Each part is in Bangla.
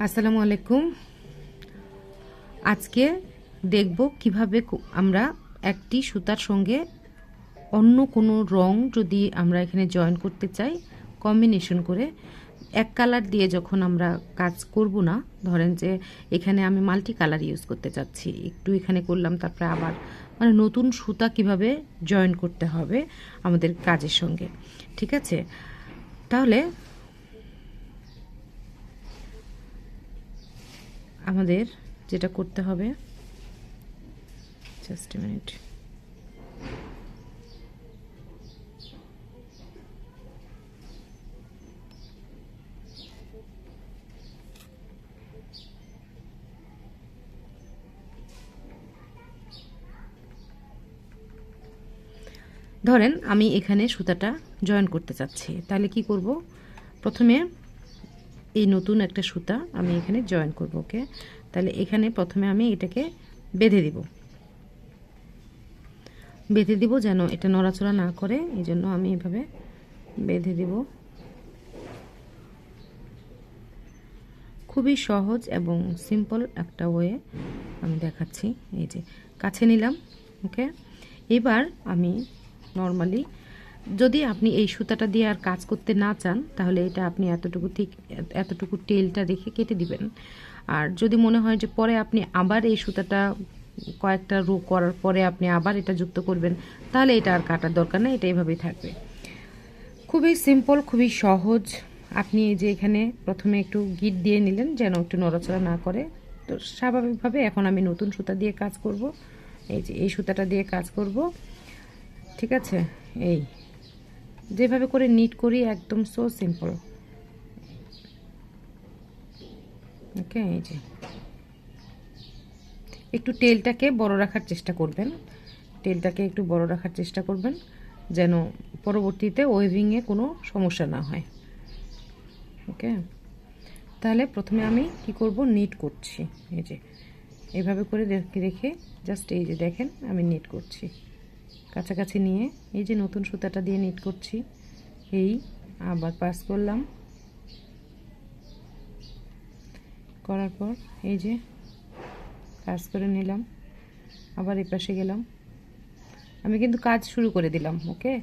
আসসালামু আলাইকুম। আজকে দেখব কিভাবে আমরা একটি সুতার সঙ্গে অন্য কোনো রং যদি আমরা এখানে জয়েন করতে চাই, কম্বিনেশন করে এক কালার দিয়ে যখন আমরা কাজ করব না, ধরেন যে এখানে আমি মাল্টি কালার ইউজ করতে চাচ্ছি, একটু এখানে করলাম, তারপরে আবার মানে নতুন সুতা কিভাবে জয়েন করতে হবে আমাদের কাজের সঙ্গে। ঠিক আছে, তাহলে আমাদের যেটা করতে হবে, জাস্ট এ মিনিট, ধরেন আমি এখানে সুতাটা জয়েন করতে চাচ্ছি, তাহলে কি করব, প্রথমে এই নতুন একটা সুতা আমি এখানে জয়েন করব। ওকে, তাহলে এখানে প্রথমে আমি এটাকে বেঁধে দিব যেন এটা নড়াচড়া না করে, এই জন্য আমি এভাবে বেঁধে দিব। খুবই সহজ এবং সিম্পল একটা ওয়ে আমি দেখাচ্ছি। এই যে কাছে নিলাম। ওকে, এবার আমি নর্মালি, যদি আপনি এই সুতাটা দিয়ে আর কাজ করতে না চান, তাহলে এটা আপনি এতটুকু টেলটা রেখে কেটে দিবেন। আর যদি মনে হয় যে পরে আপনি আবার এই সুতাটা কয়েকটা রো করার পরে আপনি আবার এটা যুক্ত করবেন, তাহলে এটা আর কাটার দরকার নেই, এটা এইভাবেই থাকবে। খুবই সিম্পল, খুবই সহজ। আপনি এই যে এখানে প্রথমে একটু গিট দিয়ে নিলেন যেন একটু নড়াচড়া না করে। তো স্বাভাবিকভাবে এখন আমি নতুন সুতা দিয়ে কাজ করব। এই যে এই সুতাটা দিয়ে কাজ করব। ঠিক আছে, এই যেভাবে করে নিট করি, একদম সো সিম্পল। ওকে, এই যে একটু টেলটাকে বড় রাখার চেষ্টা করবেন, যেন পরবর্তীতে ওয়েভিংয়ে কোনো সমস্যা না হয়। ওকে, তাহলে প্রথমে আমি কি করব, নিট করছি। এই যে এইভাবে করে রেখে জাস্ট এই যে দেখেন আমি নিট করছি, কাছাকাছি নিয়ে এই যে নতুন সুতাটা দিয়ে নিট করছি। এই আবার পাস করলাম, করার পর এই যে পাস করে নিলাম, আবার এই পাশে গেলাম, আমি কিন্তু কাজ শুরু করে দিলাম। ওকে,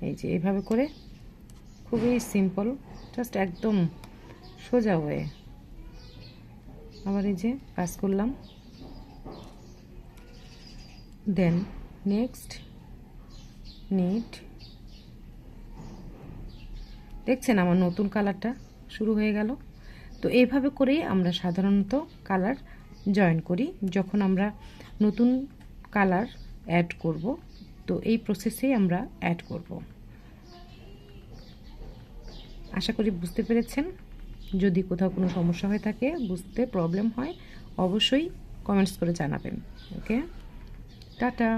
এই যে এইভাবে করে খুবই সিম্পল, জাস্ট একদম সোজা হয়ে আবার এই যে পাস করলাম, দেন নেক্সট নিট। দেখছেন আমার নতুন কালারটা শুরু হয়ে গেল। তো এইভাবে করেই আমরা সাধারণত কালার জয়েন করি যখন আমরা নতুন কালার অ্যাড করব। তো এই প্রসেসেই আমরা অ্যাড করব। আশা করি বুঝতে পেরেছেন। যদি কোথাও কোনো সমস্যা হয়ে থাকে, বুঝতে প্রবলেম হয়, অবশ্যই কমেন্টস করে জানাবেন। ওকে, টাটা।